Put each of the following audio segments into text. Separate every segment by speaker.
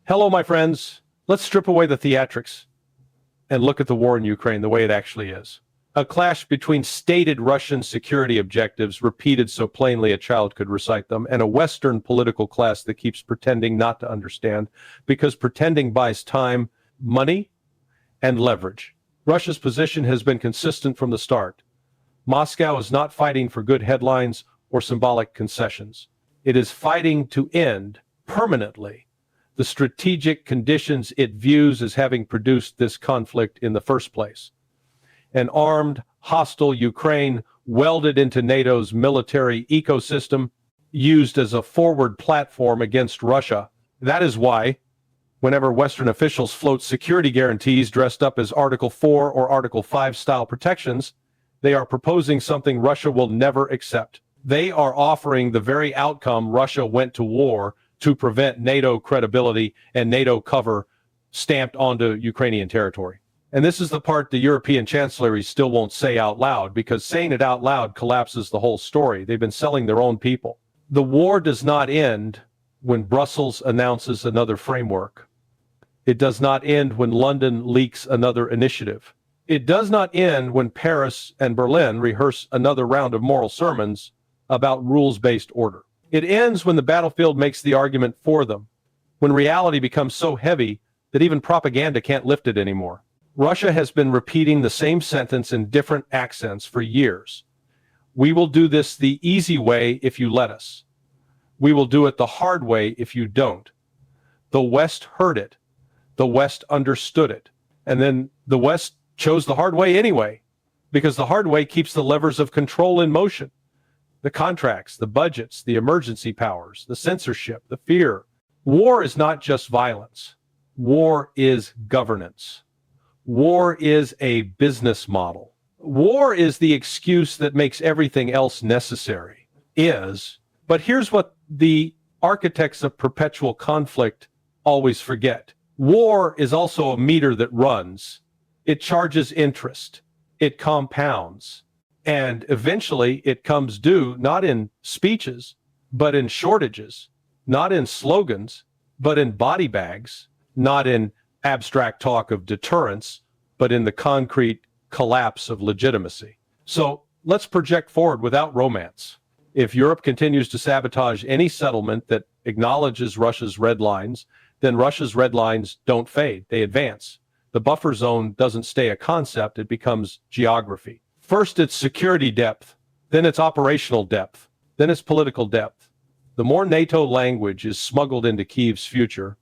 Speaker 1: Hello, my friends. Let's strip away the theatrics and look at the war in Ukraine the way it actually is. A clash between stated Russian security objectives, repeated so plainly a child could recite them, and a Western political class that keeps pretending not to understand, because pretending buys time, money, and leverage. Russia's position has been consistent from the start. Moscow is not fighting for good headlines or symbolic concessions. It is fighting to end permanently the strategic conditions it views as having produced this conflict in the first place. An armed, hostile Ukraine welded into NATO's military ecosystem, used as a forward platform against Russia. That is why, whenever Western officials float security guarantees dressed up as Article 4 or Article 5 style protections, they are proposing something Russia will never accept. They are offering the very outcome Russia went to war to prevent NATO credibility and NATO cover stamped onto Ukrainian territory. And this is the part the European chancellery still won't say out loud, because saying it out loud collapses the whole story. They've been selling their own people. The war does not end when Brussels announces another framework. It does not end when London leaks another initiative. It does not end when Paris and Berlin rehearse another round of moral sermons about rules-based order. It ends when the battlefield makes the argument for them, when reality becomes so heavy that even propaganda can't lift it anymore. Russia has been repeating the same sentence in different accents for years. We will do this the easy way if you let us. We will do it the hard way if you don't. The West heard it. The West understood it. And then the West chose the hard way anyway, because the hard way keeps the levers of control in motion. The contracts, the budgets, the emergency powers, the censorship, the fear. War is not just violence. War is governance. War is a business model. War is the excuse that makes everything else necessary. But here's what the architects of perpetual conflict always forget. War is also a meter that runs. It charges interest. It compounds. And eventually it comes due not in speeches, but in shortages, not in slogans, but in body bags, not in abstract talk of deterrence, but in the concrete collapse of legitimacy. So let's project forward without romance. If Europe continues to sabotage any settlement that acknowledges Russia's red lines, then Russia's red lines don't fade, they advance. The buffer zone doesn't stay a concept, it becomes geography. First, it's security depth, then it's operational depth, then it's political depth. The more NATO language is smuggled into Kyiv's future,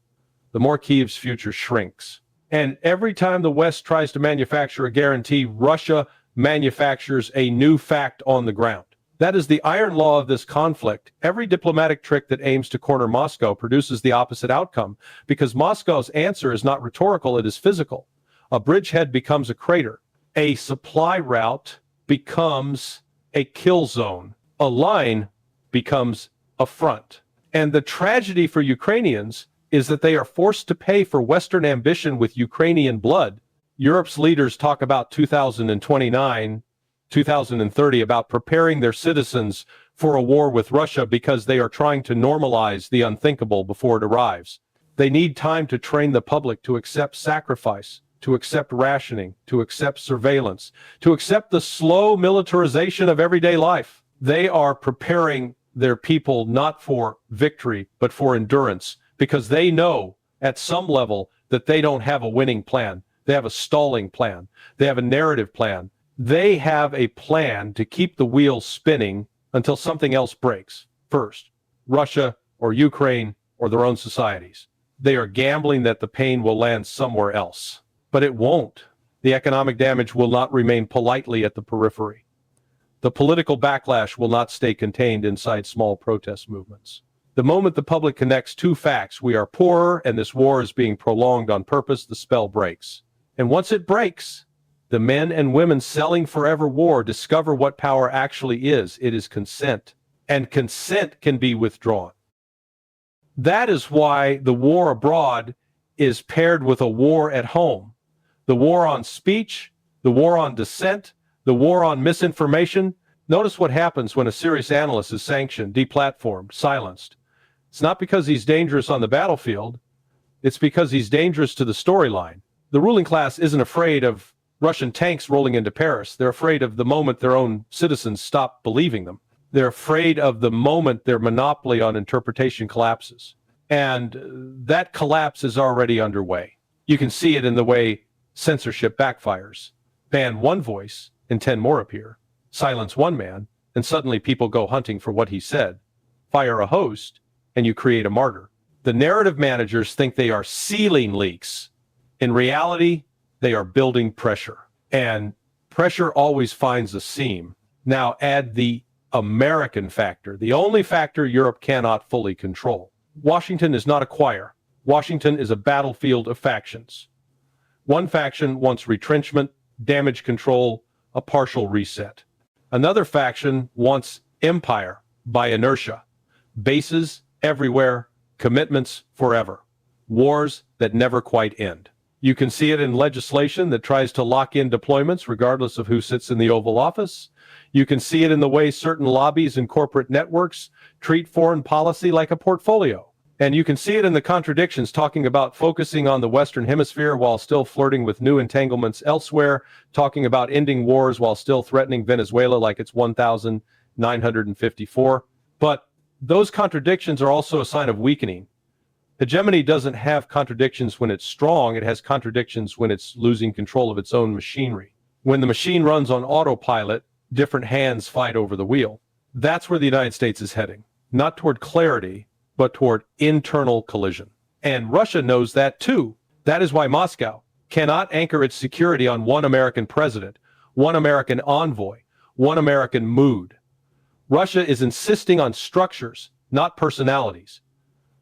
Speaker 1: the more Kyiv's future shrinks. And every time the West tries to manufacture a guarantee, Russia manufactures a new fact on the ground. That is the iron law of this conflict. Every diplomatic trick that aims to corner Moscow produces the opposite outcome, because Moscow's answer is not rhetorical, it is physical. A bridgehead becomes a crater. A supply route becomes a kill zone. A line becomes a front. And the tragedy for Ukrainians is that they are forced to pay for Western ambition with Ukrainian blood. Europe's leaders talk about 2029, 2030, about preparing their citizens for a war with Russia because they are trying to normalize the unthinkable before it arrives. They need time to train the public to accept sacrifice, to accept rationing, to accept surveillance, to accept the slow militarization of everyday life. They are preparing their people not for victory, but for endurance, because they know at some level that they don't have a winning plan. They have a stalling plan. They have a narrative plan. They have a plan to keep the wheel spinning until something else breaks. First, Russia or Ukraine or their own societies. They are gambling that the pain will land somewhere else. But it won't. The economic damage will not remain politely at the periphery. The political backlash will not stay contained inside small protest movements. The moment the public connects two facts, we are poorer and this war is being prolonged on purpose, the spell breaks. And once it breaks, the men and women selling forever war discover what power actually is. It is consent. And consent can be withdrawn. That is why the war abroad is paired with a war at home. The war on speech, the war on dissent, the war on misinformation. Notice what happens when a serious analyst is sanctioned, deplatformed, silenced. It's not because he's dangerous on the battlefield, It's because he's dangerous to the storyline. The ruling class isn't afraid of Russian tanks rolling into Paris. They're afraid of the moment their own citizens stop believing them. They're afraid of the moment their monopoly on interpretation collapses. And that collapse is already underway. You can see it in the way censorship backfires. Ban one voice and 10 more appear. Silence one man, and suddenly people go hunting for what he said. Fire a host, and you create a martyr. The narrative managers think they are sealing leaks. In reality, they are building pressure. And pressure always finds a seam. Now add the American factor, the only factor Europe cannot fully control. Washington is not a choir. Washington is a battlefield of factions. One faction wants retrenchment, damage control, a partial reset. Another faction wants empire by inertia, bases everywhere, commitments forever, wars that never quite end. You can see it in legislation that tries to lock in deployments regardless of who sits in the Oval Office. You can see it in the way certain lobbies and corporate networks treat foreign policy like a portfolio. And you can see it in the contradictions talking about focusing on the Western Hemisphere while still flirting with new entanglements elsewhere, talking about ending wars while still threatening Venezuela like it's 1954. But those contradictions are also a sign of weakening. Hegemony doesn't have contradictions when it's strong, it has contradictions when it's losing control of its own machinery. When the machine runs on autopilot, different hands fight over the wheel. That's where the United States is heading, not toward clarity, but toward internal collision. And Russia knows that too. That is why Moscow cannot anchor its security on one American president, one American envoy, one American mood. Russia is insisting on structures, not personalities.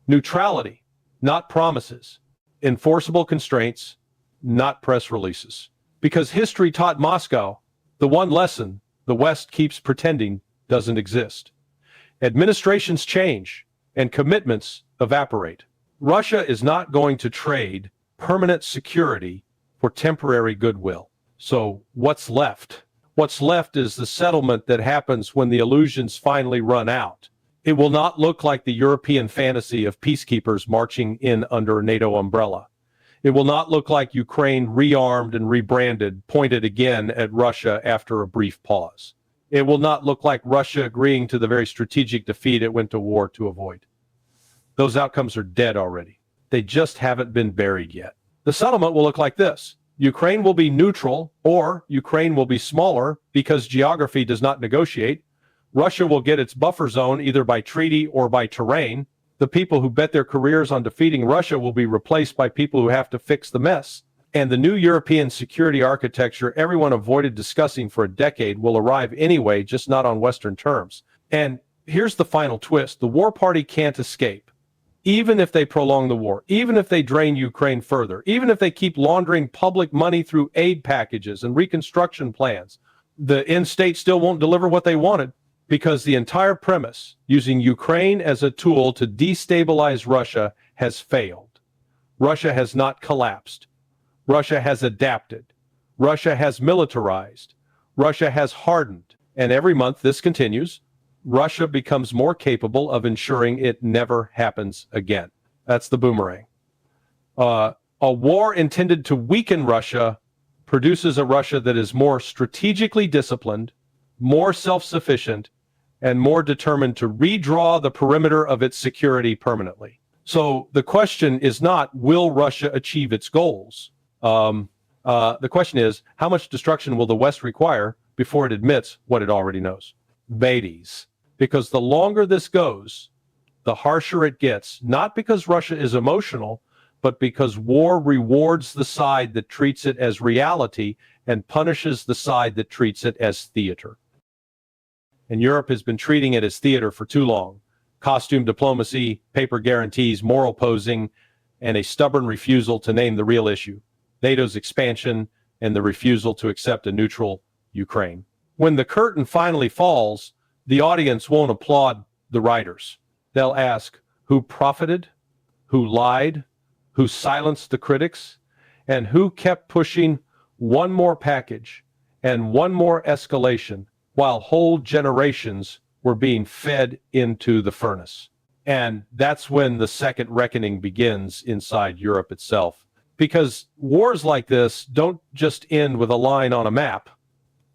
Speaker 1: Neutrality, not promises. Enforceable constraints, not press releases. Because history taught Moscow the one lesson the West keeps pretending doesn't exist. Administrations change and commitments evaporate. Russia is not going to trade permanent security for temporary goodwill. So what's left? What's left is the settlement that happens when the illusions finally run out. It will not look like the European fantasy of peacekeepers marching in under a NATO umbrella. It will not look like Ukraine rearmed and rebranded, pointed again at Russia after a brief pause. It will not look like Russia agreeing to the very strategic defeat it went to war to avoid. Those outcomes are dead already. They just haven't been buried yet. The settlement will look like this. Ukraine will be neutral, or Ukraine will be smaller because geography does not negotiate. Russia will get its buffer zone either by treaty or by terrain. The people who bet their careers on defeating Russia will be replaced by people who have to fix the mess. And the new European security architecture everyone avoided discussing for a decade will arrive anyway, just not on Western terms. And here's the final twist. The war party can't escape. Even if they prolong the war, even if they drain Ukraine further, even if they keep laundering public money through aid packages and reconstruction plans, the end state still won't deliver what they wanted, because the entire premise, using Ukraine as a tool to destabilize Russia, has failed. Russia has not collapsed. Russia has adapted. Russia has militarized. Russia has hardened. And every month this continues. Russia becomes more capable of ensuring it never happens again. That's the boomerang. A war intended to weaken Russia produces a Russia that is more strategically disciplined, more self-sufficient, and more determined to redraw the perimeter of its security permanently. So the question is not, will Russia achieve its goals? The question is, how much destruction will the West require before it admits what it already knows? Babies. Because the longer this goes, the harsher it gets, not because Russia is emotional, but because war rewards the side that treats it as reality and punishes the side that treats it as theater. And Europe has been treating it as theater for too long. Costume diplomacy, paper guarantees, moral posing, and a stubborn refusal to name the real issue: NATO's expansion and the refusal to accept a neutral Ukraine. When the curtain finally falls, the audience won't applaud the writers. They'll ask, who profited, who lied, who silenced the critics, and who kept pushing one more package and one more escalation while whole generations were being fed into the furnace. And that's when the second reckoning begins inside Europe itself. Because wars like this don't just end with a line on a map.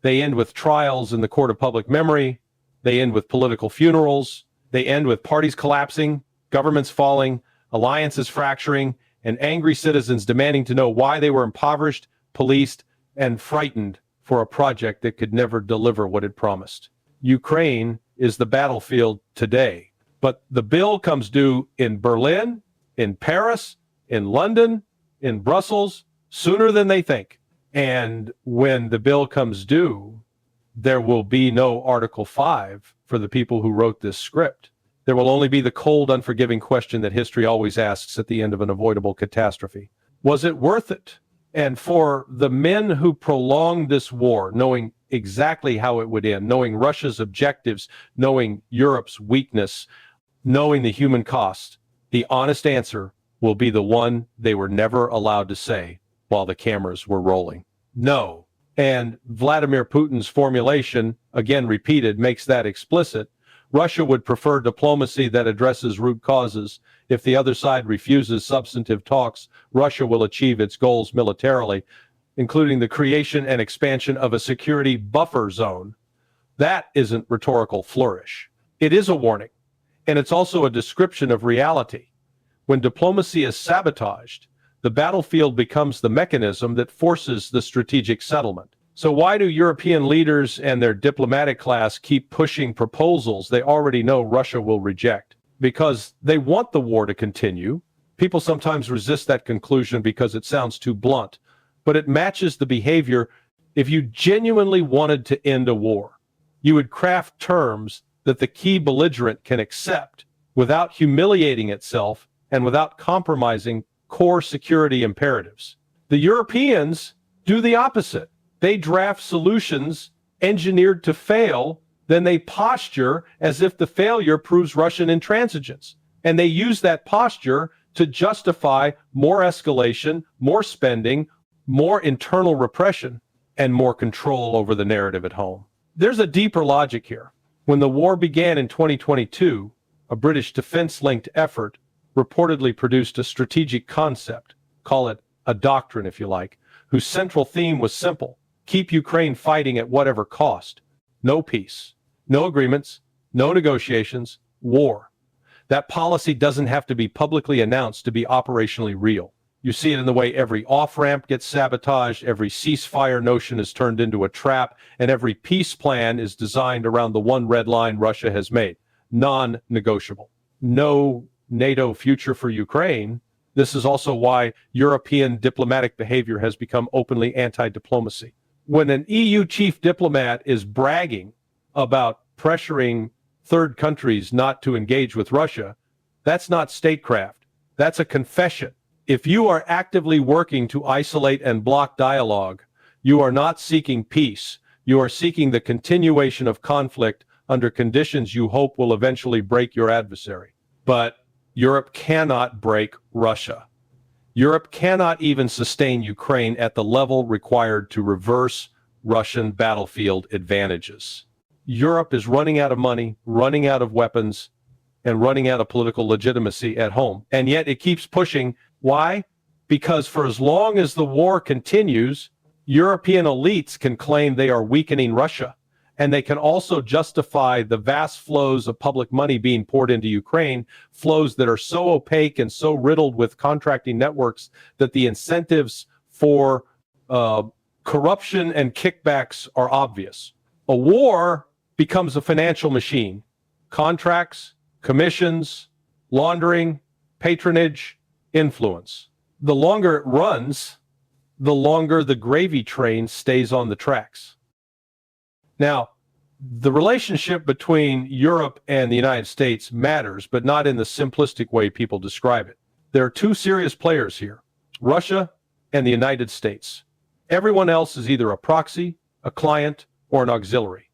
Speaker 1: They end with trials in the court of public memory. They end with political funerals. They end with parties collapsing, governments falling, alliances fracturing, and angry citizens demanding to know why they were impoverished, policed, and frightened for a project that could never deliver what it promised. Ukraine is the battlefield today, but the bill comes due in Berlin, in Paris, in London, in Brussels, sooner than they think. And when the bill comes due, there will be no Article 5 for the people who wrote this script. There will only be the cold, unforgiving question that history always asks at the end of an avoidable catastrophe. Was it worth it? And for the men who prolonged this war, knowing exactly how it would end, knowing Russia's objectives, knowing Europe's weakness, knowing the human cost, the honest answer will be the one they were never allowed to say while the cameras were rolling. No. And Vladimir Putin's formulation, again repeated, makes that explicit. Russia would prefer diplomacy that addresses root causes. If the other side refuses substantive talks, Russia will achieve its goals militarily, including the creation and expansion of a security buffer zone. That isn't rhetorical flourish. It is a warning, and it's also a description of reality. When diplomacy is sabotaged, the battlefield becomes the mechanism that forces the strategic settlement. So why do European leaders and their diplomatic class keep pushing proposals they already know Russia will reject? Because they want the war to continue. People sometimes resist that conclusion because it sounds too blunt, but it matches the behavior. If you genuinely wanted to end a war, you would craft terms that the key belligerent can accept without humiliating itself and without compromising core security imperatives. The Europeans do the opposite. They draft solutions engineered to fail, then they posture as if the failure proves Russian intransigence. And they use that posture to justify more escalation, more spending, more internal repression, and more control over the narrative at home. There's a deeper logic here. When the war began in 2022, a British defense-linked effort reportedly produced a strategic concept, call it a doctrine if you like, whose central theme was simple: keep Ukraine fighting at whatever cost. No peace, no agreements, no negotiations, war. That policy doesn't have to be publicly announced to be operationally real. You see it in the way every off-ramp gets sabotaged, every ceasefire notion is turned into a trap, and every peace plan is designed around the one red line Russia has made: non-negotiable. No NATO future for Ukraine. This is also why European diplomatic behavior has become openly anti-diplomacy. When an EU chief diplomat is bragging about pressuring third countries not to engage with Russia, that's not statecraft. That's a confession. If you are actively working to isolate and block dialogue, you are not seeking peace. You are seeking the continuation of conflict under conditions you hope will eventually break your adversary. But Europe cannot break Russia. Europe cannot even sustain Ukraine at the level required to reverse Russian battlefield advantages. Europe is running out of money, running out of weapons, and running out of political legitimacy at home. And yet it keeps pushing. Why? Because for as long as the war continues, European elites can claim they are weakening Russia. And they can also justify the vast flows of public money being poured into Ukraine, flows that are so opaque and so riddled with contracting networks that the incentives for corruption and kickbacks are obvious. A war becomes a financial machine. Contracts, commissions, laundering, patronage, influence. The longer it runs, the longer the gravy train stays on the tracks. Now, the relationship between Europe and the United States matters, but not in the simplistic way people describe it. There are two serious players here: Russia and the United States. Everyone else is either a proxy, a client, or an auxiliary.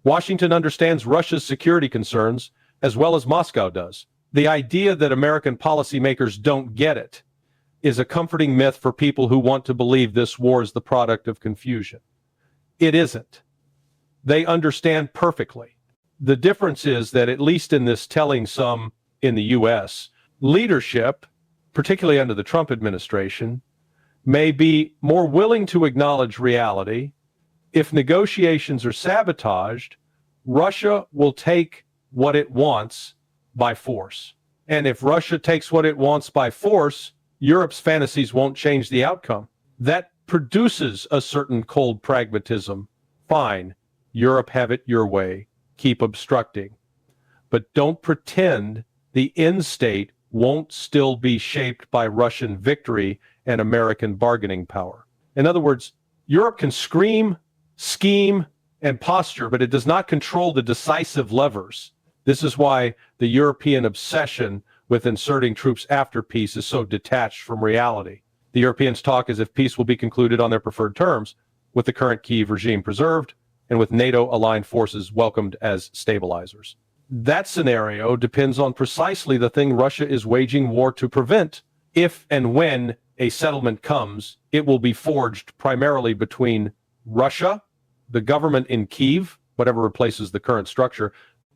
Speaker 1: Washington understands Russia's security concerns as well as Moscow does. The idea that American policymakers don't get it is a comforting myth for people who want to believe this war is the product of confusion. It isn't. They understand perfectly. The difference is that, at least in this telling some in the U.S., leadership, particularly under the Trump administration, may be more willing to acknowledge reality. If negotiations are sabotaged, Russia will take what it wants by force. And if Russia takes what it wants by force, Europe's fantasies won't change the outcome. That produces a certain cold pragmatism. Fine, Europe, have it your way. Keep obstructing. But don't pretend the end state won't still be shaped by Russian victory and American bargaining power. In other words, Europe can scream, scheme, and posture, but it does not control the decisive levers. This is why the European obsession with inserting troops after peace is so detached from reality. The Europeans talk as if peace will be concluded on their preferred terms, with the current Kyiv regime preserved and with NATO-aligned forces welcomed as stabilizers. That scenario depends on precisely the thing Russia is waging war to prevent. If and when a settlement comes, it will be forged primarily between Russia, the government in Kyiv, whatever replaces the current structure,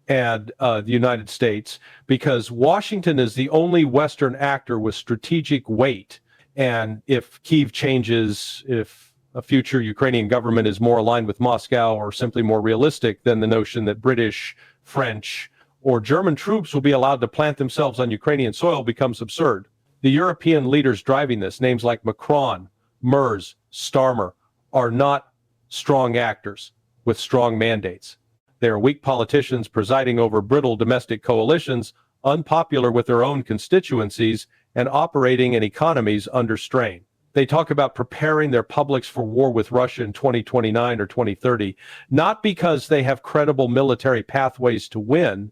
Speaker 1: and the United States, because Washington is the only Western actor with strategic weight. And if Kyiv changes, if a future Ukrainian government is more aligned with Moscow or simply more realistic, then the notion that British, French, or German troops will be allowed to plant themselves on Ukrainian soil becomes absurd. The European leaders driving this, names like Macron, Merz, Starmer, are not strong actors with strong mandates. They are weak politicians presiding over brittle domestic coalitions, unpopular with their own constituencies, and operating in economies under strain. They talk about preparing their publics for war with Russia in 2029 or 2030, not because they have credible military pathways to win,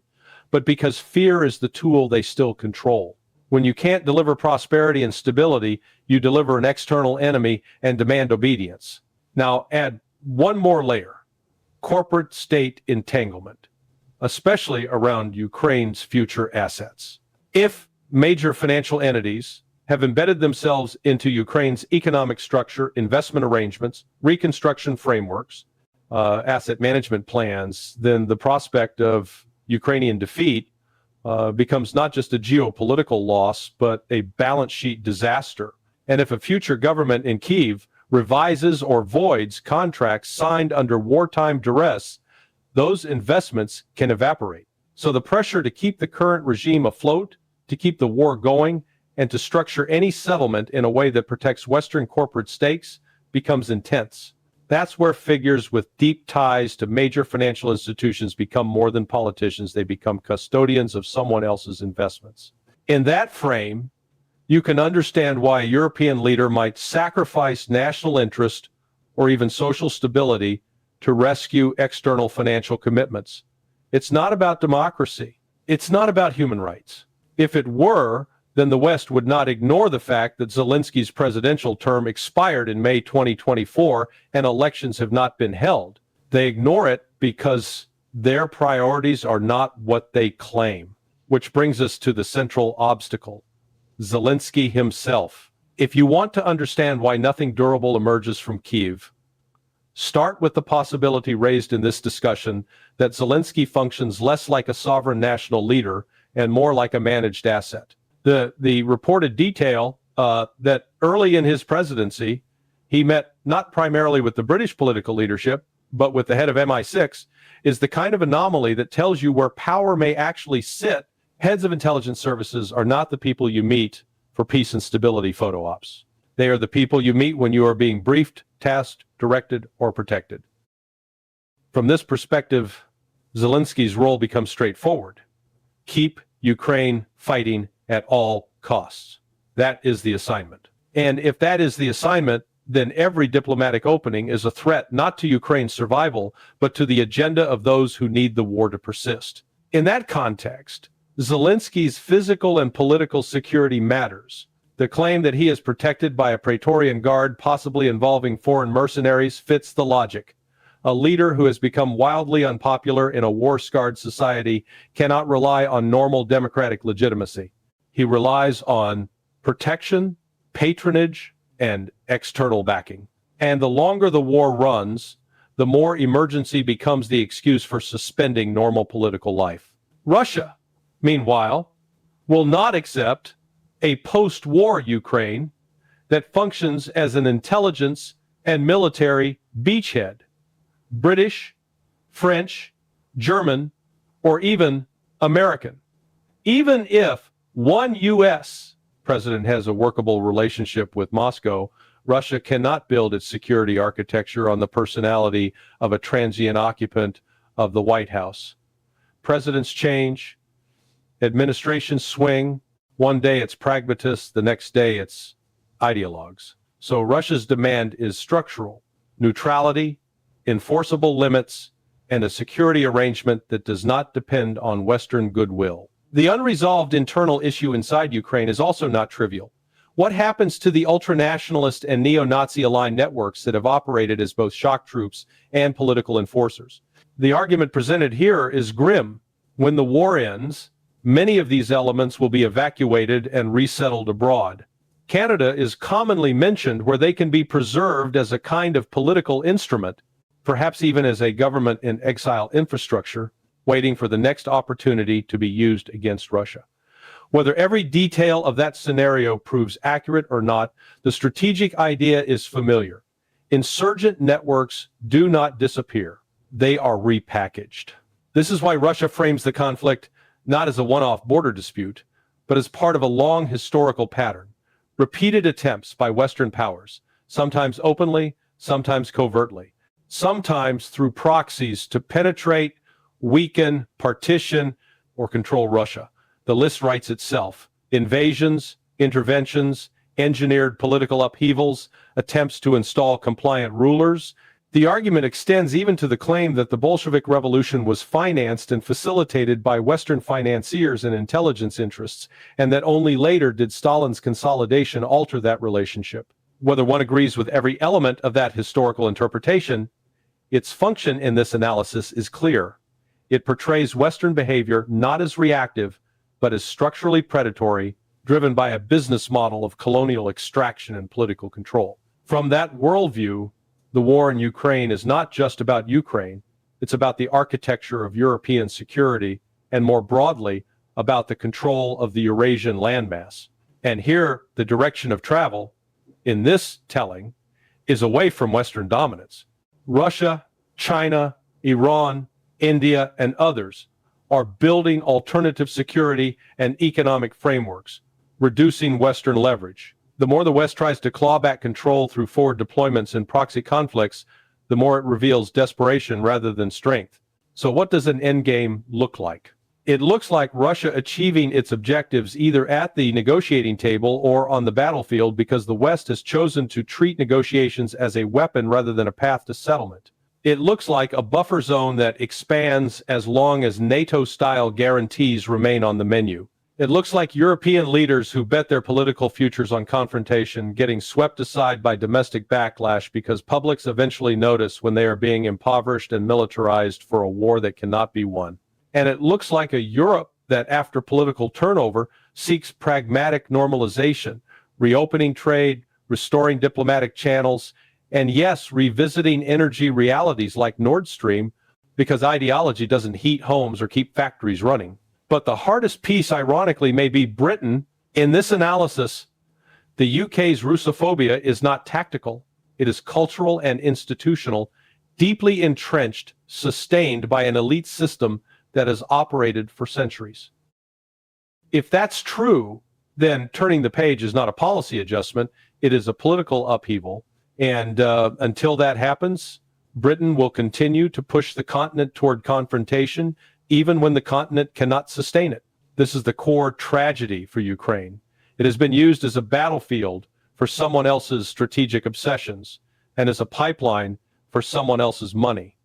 Speaker 1: but because fear is the tool they still control. When you can't deliver prosperity and stability, you deliver an external enemy and demand obedience. Now add one more layer: corporate state entanglement, especially around Ukraine's future assets. If major financial entities have embedded themselves into Ukraine's economic structure, investment arrangements, reconstruction frameworks, asset management plans, then the prospect of Ukrainian defeat becomes not just a geopolitical loss, but a balance sheet disaster. And if a future government in Kyiv revises or voids contracts signed under wartime duress, those investments can evaporate. So the pressure to keep the current regime afloat, to keep the war going, and to structure any settlement in a way that protects Western corporate stakes becomes intense. That's where figures with deep ties to major financial institutions become more than politicians. They become custodians of someone else's investments. In that frame, you can understand why a European leader might sacrifice national interest or even social stability to rescue external financial commitments. It's not about democracy. It's not about human rights. If it were, then the West would not ignore the fact that Zelensky's presidential term expired in May 2024 and elections have not been held. They ignore it because their priorities are not what they claim, which brings us to the central obstacle: Zelensky himself. If you want to understand why nothing durable emerges from Kyiv, start with the possibility raised in this discussion that Zelensky functions less like a sovereign national leader and more like a managed asset. The reported detail that early in his presidency, he met not primarily with the British political leadership, but with the head of MI6, is the kind of anomaly that tells you where power may actually sit. Heads of intelligence services are not the people you meet for peace and stability photo ops. They are the people you meet when you are being briefed, tasked, directed, or protected. From this perspective, Zelensky's role becomes straightforward: keep Ukraine fighting at all costs. That is the assignment. And if that is the assignment, then every diplomatic opening is a threat not to Ukraine's survival, but to the agenda of those who need the war to persist. In that context, Zelensky's physical and political security matters. The claim that he is protected by a Praetorian Guard, possibly involving foreign mercenaries, fits the logic. A leader who has become wildly unpopular in a war-scarred society cannot rely on normal democratic legitimacy. He relies on protection, patronage, and external backing. And the longer the war runs, the more emergency becomes the excuse for suspending normal political life. Russia, meanwhile, will not accept a post-war Ukraine that functions as an intelligence and military beachhead. British, French, German, or even American. Even if one U.S. president has a workable relationship with Moscow, Russia cannot build its security architecture on the personality of a transient occupant of the White House. Presidents change, administrations swing. One day it's pragmatists, the next day it's ideologues. So Russia's demand is structural: neutrality, enforceable limits, and a security arrangement that does not depend on Western goodwill. The unresolved internal issue inside Ukraine is also not trivial. What happens to the ultranationalist and neo-Nazi aligned networks that have operated as both shock troops and political enforcers? The argument presented here is grim. When the war ends, many of these elements will be evacuated and resettled abroad. Canada is commonly mentioned where they can be preserved as a kind of political instrument, perhaps even as a government in exile infrastructure, waiting for the next opportunity to be used against Russia. Whether every detail of that scenario proves accurate or not, the strategic idea is familiar. Insurgent networks do not disappear. They are repackaged. This is why Russia frames the conflict not as a one-off border dispute, but as part of a long historical pattern. Repeated attempts by Western powers, sometimes openly, sometimes covertly, sometimes through proxies to penetrate, weaken, partition, or control Russia. The list writes itself: invasions, interventions, engineered political upheavals, attempts to install compliant rulers. The argument extends even to the claim that the Bolshevik Revolution was financed and facilitated by Western financiers and intelligence interests, and that only later did Stalin's consolidation alter that relationship. Whether one agrees with every element of that historical interpretation, its function in this analysis is clear. It portrays Western behavior not as reactive, but as structurally predatory, driven by a business model of colonial extraction and political control. From that worldview, the war in Ukraine is not just about Ukraine, it's about the architecture of European security, and more broadly, about the control of the Eurasian landmass. And here, the direction of travel, in this telling, is away from Western dominance. Russia, China, Iran, India, and others are building alternative security and economic frameworks, reducing Western leverage. The more the West tries to claw back control through forward deployments and proxy conflicts, the more it reveals desperation rather than strength. So what does an endgame look like? It looks like Russia achieving its objectives either at the negotiating table or on the battlefield because the West has chosen to treat negotiations as a weapon rather than a path to settlement. It looks like a buffer zone that expands as long as NATO-style guarantees remain on the menu. It looks like European leaders who bet their political futures on confrontation getting swept aside by domestic backlash because publics eventually notice when they are being impoverished and militarized for a war that cannot be won. And it looks like a Europe that, after political turnover, seeks pragmatic normalization, reopening trade, restoring diplomatic channels, and yes, revisiting energy realities like Nord Stream, because ideology doesn't heat homes or keep factories running. But the hardest piece, ironically, may be Britain. In this analysis, the UK's Russophobia is not tactical. It is cultural and institutional, deeply entrenched, sustained by an elite system that has operated for centuries. If that's true, then turning the page is not a policy adjustment, it is a political upheaval. And until that happens, Britain will continue to push the continent toward confrontation, even when the continent cannot sustain it. This is the core tragedy for Ukraine. It has been used as a battlefield for someone else's strategic obsessions and as a pipeline for someone else's money.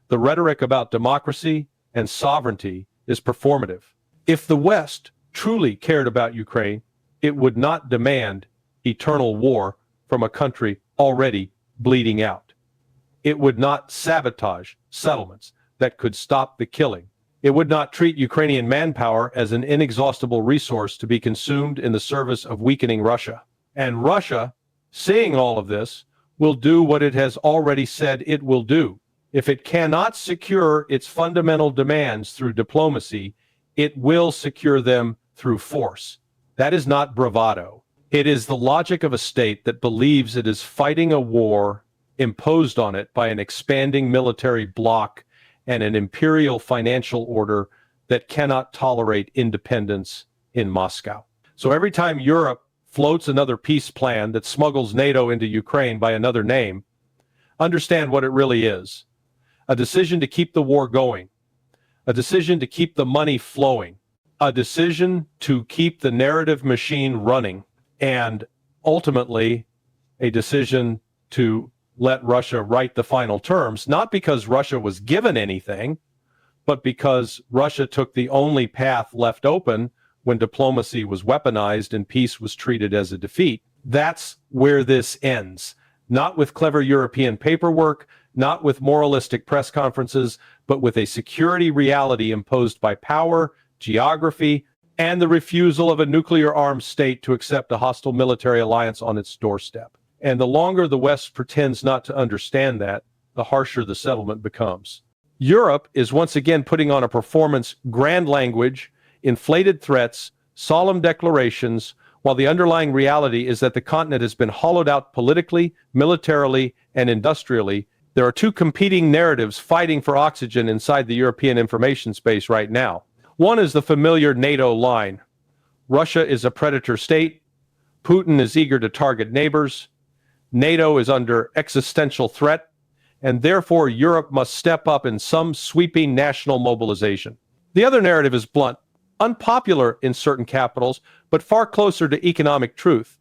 Speaker 1: The rhetoric about democracy and sovereignty is performative. If the West truly cared about Ukraine, it would not demand eternal war from a country already bleeding out. It would not sabotage settlements that could stop the killing. It would not treat Ukrainian manpower as an inexhaustible resource to be consumed in the service of weakening Russia. And Russia, seeing all of this, will do what it has already said it will do. If it cannot secure its fundamental demands through diplomacy, it will secure them through force. That is not bravado. It is the logic of a state that believes it is fighting a war imposed on it by an expanding military bloc and an imperial financial order that cannot tolerate independence in Moscow. So every time Europe floats another peace plan that smuggles NATO into Ukraine by another name, understand what it really is. A decision to keep the war going, a decision to keep the money flowing, a decision to keep the narrative machine running, and ultimately a decision to let Russia write the final terms, not because Russia was given anything, but because Russia took the only path left open when diplomacy was weaponized and peace was treated as a defeat. That's where this ends. Not with clever European paperwork, not with moralistic press conferences, but with a security reality imposed by power, geography, and the refusal of a nuclear-armed state to accept a hostile military alliance on its doorstep. And the longer the West pretends not to understand that, the harsher the settlement becomes. Europe is once again putting on a performance, grand language, inflated threats, solemn declarations, while the underlying reality is that the continent has been hollowed out politically, militarily, and industrially. There are two competing narratives fighting for oxygen inside the European information space right now. One is the familiar NATO line. Russia is a predator state. Putin is eager to target neighbors. NATO is under existential threat, and therefore Europe must step up in some sweeping national mobilization. The other narrative is blunt, unpopular in certain capitals, but far closer to economic truth.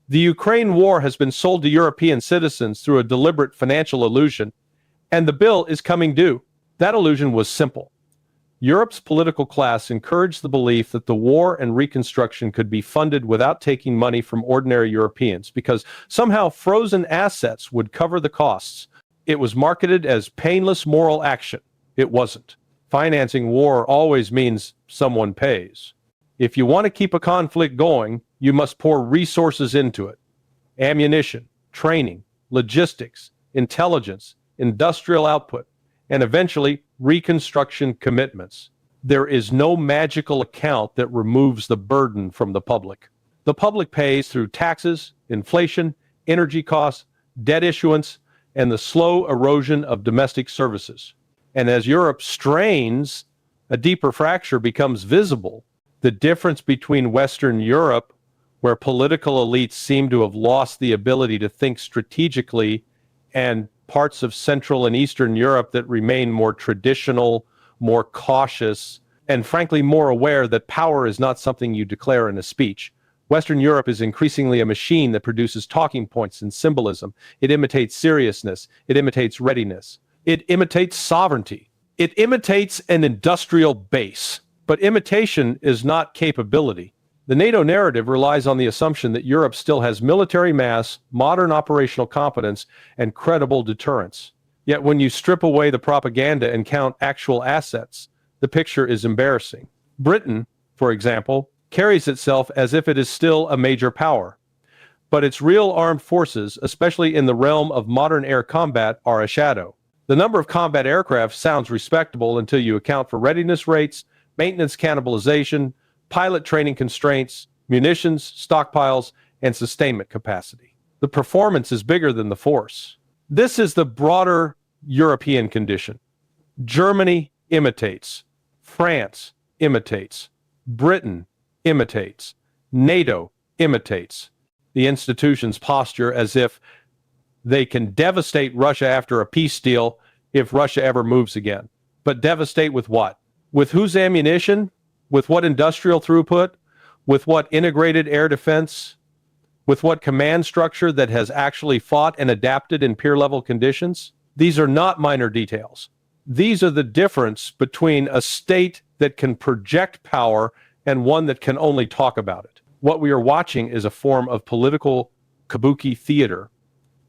Speaker 1: The Ukraine war has been sold to European citizens through a deliberate financial illusion, and the bill is coming due. That illusion was simple. Europe's political class encouraged the belief that the war and reconstruction could be funded without taking money from ordinary Europeans, because somehow frozen assets would cover the costs. It was marketed as painless moral action. It wasn't. Financing war always means someone pays. If you want to keep a conflict going, you must pour resources into it. Ammunition, training, logistics, intelligence, industrial output, and eventually reconstruction commitments. There is no magical account that removes the burden from the public. The public pays through taxes, inflation, energy costs, debt issuance, and the slow erosion of domestic services. And as Europe strains, a deeper fracture becomes visible. The difference between Western Europe, where political elites seem to have lost the ability to think strategically, and parts of Central and Eastern Europe that remain more traditional, more cautious, and frankly more aware that power is not something you declare in a speech. Western Europe is increasingly a machine that produces talking points and symbolism. It imitates seriousness. It imitates readiness. It imitates sovereignty. It imitates an industrial base. But imitation is not capability. The NATO narrative relies on the assumption that Europe still has military mass, modern operational competence, and credible deterrence. Yet when you strip away the propaganda and count actual assets, the picture is embarrassing. Britain, for example, carries itself as if it is still a major power. But its real armed forces, especially in the realm of modern air combat, are a shadow. The number of combat aircraft sounds respectable until you account for readiness rates, maintenance cannibalization, pilot training constraints, munitions, stockpiles, and sustainment capacity. The performance is bigger than the force. This is the broader European condition. Germany imitates. France imitates. Britain imitates. NATO imitates. The institutions posture as if they can devastate Russia after a peace deal if Russia ever moves again. But devastate with what? With whose ammunition? With what industrial throughput? With what integrated air defense? With what command structure that has actually fought and adapted in peer-level conditions? These are not minor details. These are the difference between a state that can project power and one that can only talk about it. What we are watching is a form of political kabuki theater.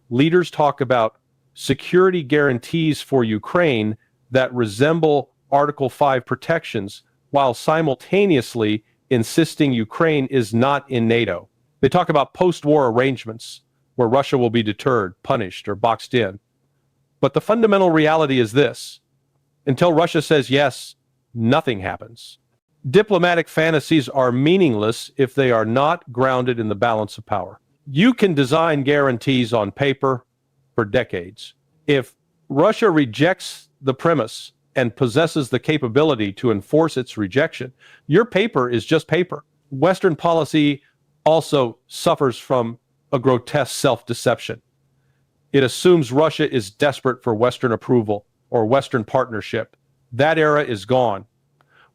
Speaker 1: Leaders talk about security guarantees for Ukraine that resemble Article 5 protections, while simultaneously insisting Ukraine is not in NATO. They talk about post-war arrangements where Russia will be deterred, punished, or boxed in. But the fundamental reality is this: until Russia says yes, nothing happens. Diplomatic fantasies are meaningless if they are not grounded in the balance of power. You can design guarantees on paper for decades. If Russia rejects the premise and possesses the capability to enforce its rejection, your paper is just paper. Western policy also suffers from a grotesque self-deception. It assumes Russia is desperate for Western approval or Western partnership. That era is gone.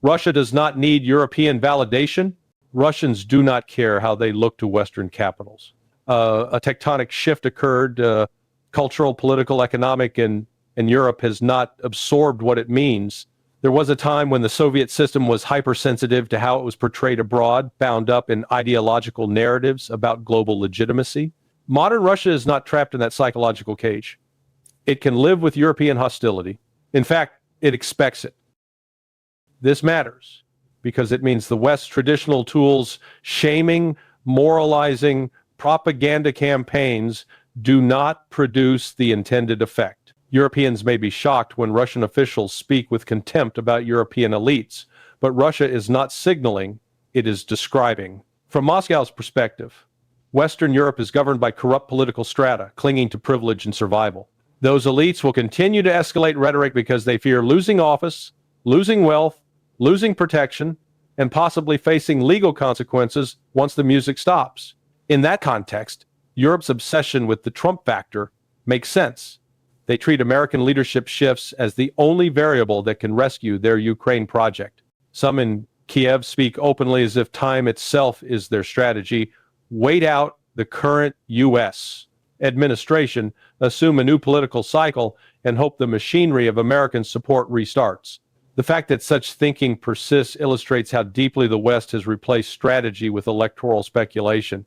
Speaker 1: Russia does not need European validation. Russians do not care how they look to Western capitals. A tectonic shift occurred. Cultural, political, economic, and Europe has not absorbed what it means. There was a time when the Soviet system was hypersensitive to how it was portrayed abroad, bound up in ideological narratives about global legitimacy. Modern Russia is not trapped in that psychological cage. It can live with European hostility. In fact, it expects it. This matters because it means the West's traditional tools, shaming, moralizing, propaganda campaigns, do not produce the intended effect. Europeans may be shocked when Russian officials speak with contempt about European elites, but Russia is not signaling, it is describing. From Moscow's perspective, Western Europe is governed by corrupt political strata, clinging to privilege and survival. Those elites will continue to escalate rhetoric because they fear losing office, losing wealth, losing protection, and possibly facing legal consequences once the music stops. In that context, Europe's obsession with the Trump factor makes sense. They treat American leadership shifts as the only variable that can rescue their Ukraine project. Some in Kiev speak openly as if time itself is their strategy. Wait out the current U.S. administration, assume a new political cycle, and hope the machinery of American support restarts. The fact that such thinking persists illustrates how deeply the West has replaced strategy with electoral speculation.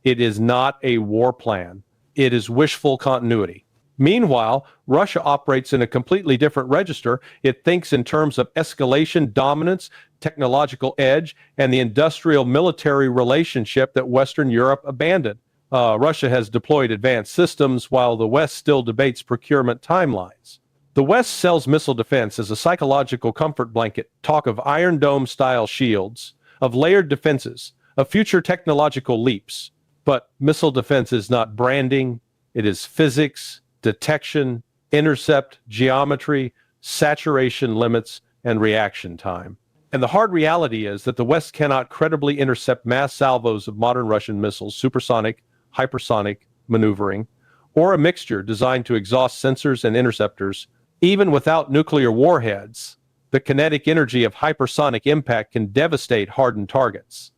Speaker 1: It is not a war plan. It is wishful continuity. Meanwhile, Russia operates in a completely different register. It thinks in terms of escalation, dominance, technological edge, and the industrial-military relationship that Western Europe abandoned. Russia has deployed advanced systems while the West still debates procurement timelines. The West sells missile defense as a psychological comfort blanket, talk of Iron Dome-style shields, of layered defenses, of future technological leaps. But missile defense is not branding, it is physics, detection, intercept, geometry, saturation limits, and reaction time. And the hard reality is that the West cannot credibly intercept mass salvos of modern Russian missiles, supersonic, hypersonic maneuvering, or a mixture designed to exhaust sensors and interceptors. Even without nuclear warheads, the kinetic energy of hypersonic impact can devastate hardened targets.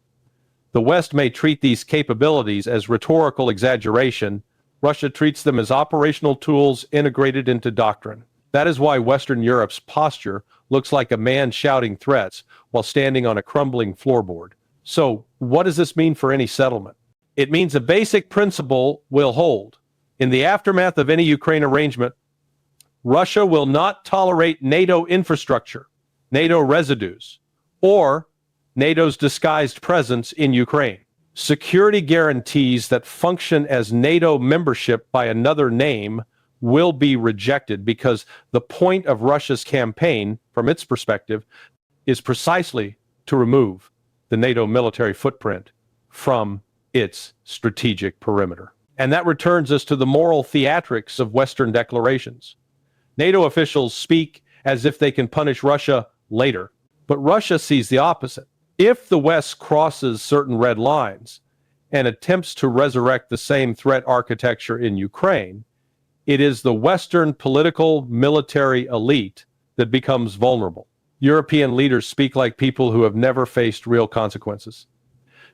Speaker 1: The West may treat these capabilities as rhetorical exaggeration. Russia treats them as operational tools integrated into doctrine. That is why Western Europe's posture looks like a man shouting threats while standing on a crumbling floorboard. So, what does this mean for any settlement? It means a basic principle will hold. In the aftermath of any Ukraine arrangement, Russia will not tolerate NATO infrastructure, NATO residues, or NATO's disguised presence in Ukraine. Security guarantees that function as NATO membership by another name will be rejected because the point of Russia's campaign, from its perspective, is precisely to remove the NATO military footprint from its strategic perimeter. And that returns us to the moral theatrics of Western declarations. NATO officials speak as if they can punish Russia later, but Russia sees the opposite. If the West crosses certain red lines and attempts to resurrect the same threat architecture in Ukraine, it is the Western political military elite that becomes vulnerable. European leaders speak like people who have never faced real consequences.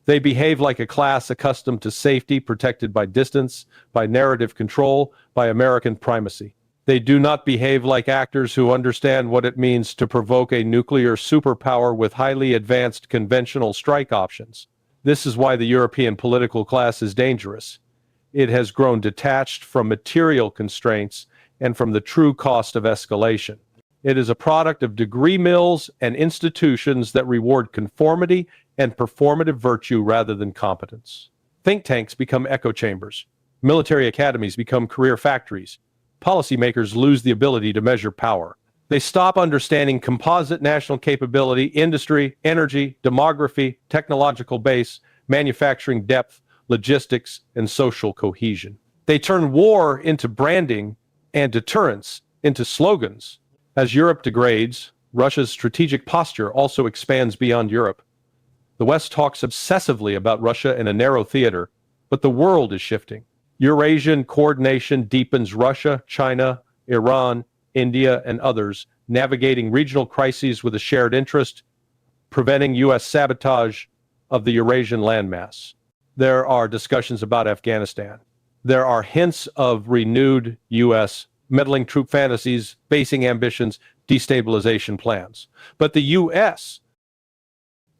Speaker 1: They behave like a class accustomed to safety, protected by distance, by narrative control, by American primacy. They do not behave like actors who understand what it means to provoke a nuclear superpower with highly advanced conventional strike options. This is why the European political class is dangerous. It has grown detached from material constraints and from the true cost of escalation. It is a product of degree mills and institutions that reward conformity and performative virtue rather than competence. Think tanks become echo chambers. Military academies become career factories. Policymakers lose the ability to measure power. They stop understanding composite national capability, industry, energy, demography, technological base, manufacturing depth, logistics, and social cohesion. They turn war into branding and deterrence into slogans. As Europe degrades, Russia's strategic posture also expands beyond Europe. The West talks obsessively about Russia in a narrow theater, but the world is shifting. Eurasian coordination deepens. Russia, China, Iran, India, and others navigating regional crises with a shared interest, preventing U.S. sabotage of the Eurasian landmass. There are discussions about Afghanistan. There are hints of renewed U.S. meddling troop fantasies, basing ambitions, destabilization plans. But the U.S.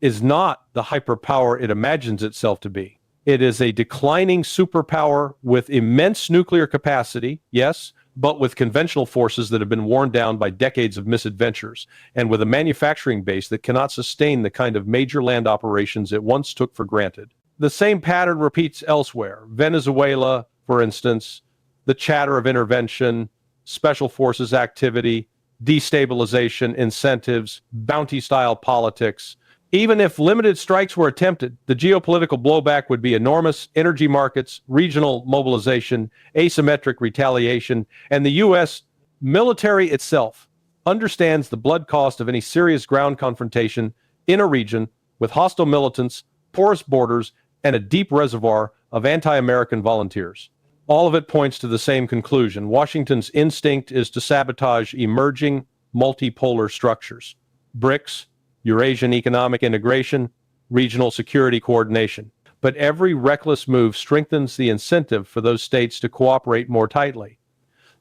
Speaker 1: is not the hyperpower it imagines itself to be. It is a declining superpower with immense nuclear capacity, yes, but with conventional forces that have been worn down by decades of misadventures, and with a manufacturing base that cannot sustain the kind of major land operations it once took for granted. The same pattern repeats elsewhere. Venezuela, for instance, the chatter of intervention, special forces activity, destabilization, incentives, bounty-style politics. Even if limited strikes were attempted, the geopolitical blowback would be enormous. Energy markets, regional mobilization, asymmetric retaliation, and the U.S. military itself understands the blood cost of any serious ground confrontation in a region with hostile militants, porous borders, and a deep reservoir of anti-American volunteers. All of it points to the same conclusion. Washington's instinct is to sabotage emerging multipolar structures. BRICS, Eurasian economic integration, regional security coordination. But every reckless move strengthens the incentive for those states to cooperate more tightly.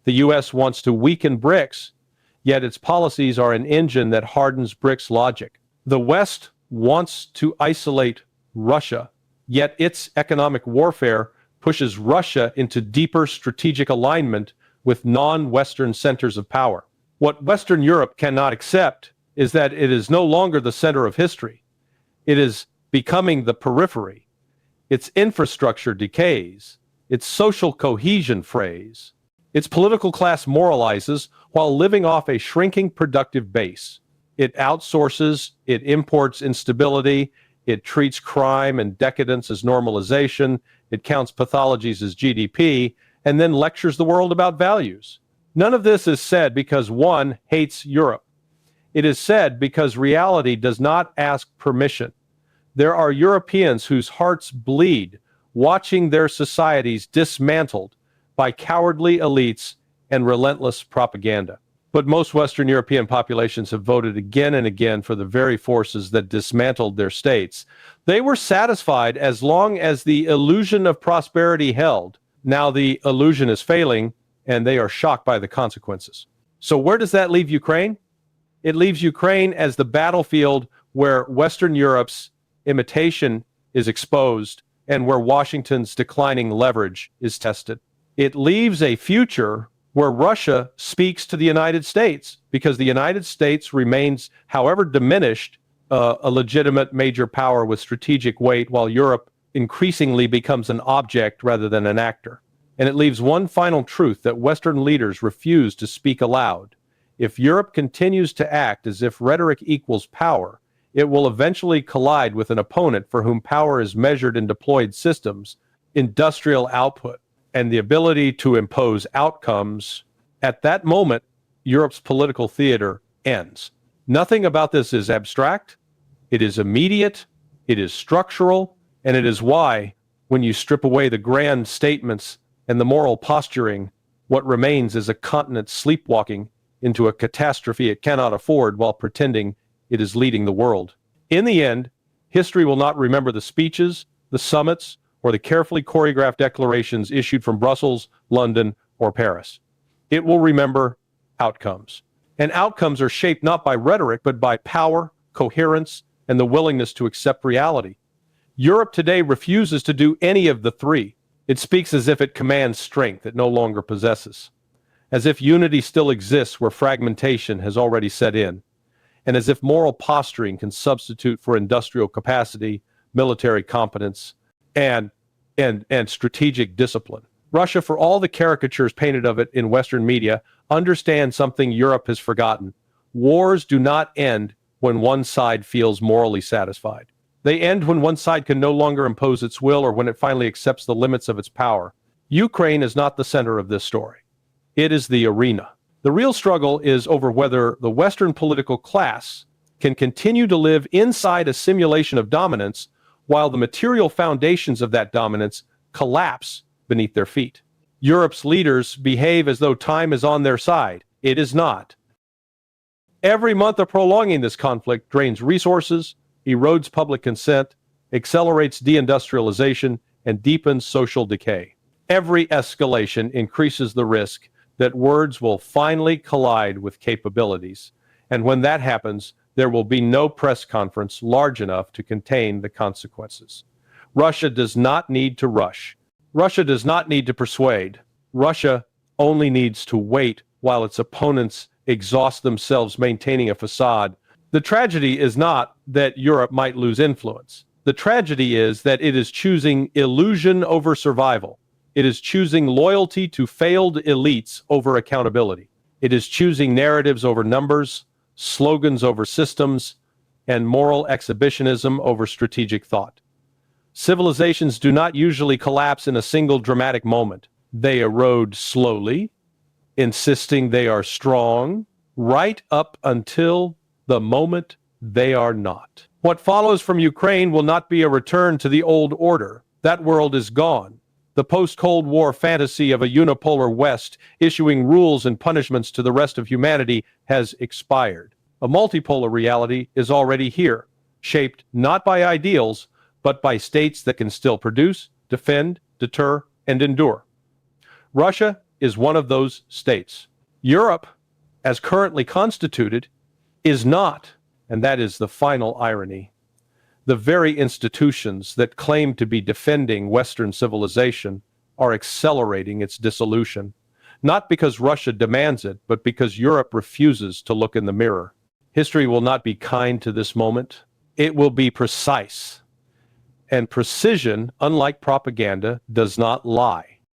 Speaker 1: The U.S. wants to weaken BRICS, yet its policies are an engine that hardens BRICS logic. The West wants to isolate Russia, yet its economic warfare pushes Russia into deeper strategic alignment with non-Western centers of power. What Western Europe cannot accept is that it is no longer the center of history. It is becoming the periphery. Its infrastructure decays. Its social cohesion frays. Its political class moralizes while living off a shrinking productive base. It outsources, it imports instability, it treats crime and decadence as normalization, it counts pathologies as GDP, and then lectures the world about values. None of this is said because one hates Europe. It is said because reality does not ask permission. There are Europeans whose hearts bleed watching their societies dismantled by cowardly elites and relentless propaganda. But most Western European populations have voted again and again for the very forces that dismantled their states. They were satisfied as long as the illusion of prosperity held. Now the illusion is failing, and they are shocked by the consequences. So where does that leave Ukraine? It leaves Ukraine as the battlefield where Western Europe's imitation is exposed and where Washington's declining leverage is tested. It leaves a future where Russia speaks to the United States because the United States remains, however diminished, a legitimate major power with strategic weight, while Europe increasingly becomes an object rather than an actor. And it leaves one final truth that Western leaders refuse to speak aloud. If Europe continues to act as if rhetoric equals power, it will eventually collide with an opponent for whom power is measured in deployed systems, industrial output, and the ability to impose outcomes. At that moment, Europe's political theater ends. Nothing about this is abstract. It is immediate, it is structural, and it is why, when you strip away the grand statements and the moral posturing, what remains is a continent sleepwalking into a catastrophe it cannot afford while pretending it is leading the world. In the end, history will not remember the speeches, the summits, or the carefully choreographed declarations issued from Brussels, London, or Paris. It will remember outcomes. And outcomes are shaped not by rhetoric, but by power, coherence, and the willingness to accept reality. Europe today refuses to do any of the three. It speaks as if it commands strength it no longer possesses, as if unity still exists where fragmentation has already set in, and as if moral posturing can substitute for industrial capacity, military competence, and strategic discipline. Russia, for all the caricatures painted of it in Western media, understands something Europe has forgotten. Wars do not end when one side feels morally satisfied. They end when one side can no longer impose its will or when it finally accepts the limits of its power. Ukraine is not the center of this story. It is the arena. The real struggle is over whether the Western political class can continue to live inside a simulation of dominance while the material foundations of that dominance collapse beneath their feet. Europe's leaders behave as though time is on their side. It is not. Every month of prolonging this conflict drains resources, erodes public consent, accelerates deindustrialization, and deepens social decay. Every escalation increases the risk that words will finally collide with capabilities. And when that happens, there will be no press conference large enough to contain the consequences. Russia does not need to rush. Russia does not need to persuade. Russia only needs to wait while its opponents exhaust themselves maintaining a facade. The tragedy is not that Europe might lose influence. The tragedy is that it is choosing illusion over survival. It is choosing loyalty to failed elites over accountability. It is choosing narratives over numbers, slogans over systems, and moral exhibitionism over strategic thought. Civilizations do not usually collapse in a single dramatic moment. They erode slowly, insisting they are strong, right up until the moment they are not. What follows from Ukraine will not be a return to the old order. That world is gone. The post-Cold War fantasy of a unipolar West issuing rules and punishments to the rest of humanity has expired. A multipolar reality is already here, shaped not by ideals, but by states that can still produce, defend, deter, and endure. Russia is one of those states. Europe, as currently constituted, is not, and that is the final irony. The very institutions that claim to be defending Western civilization are accelerating its dissolution, not because Russia demands it, but because Europe refuses to look in the mirror. History will not be kind to this moment. It will be precise. And precision, unlike propaganda, does not lie.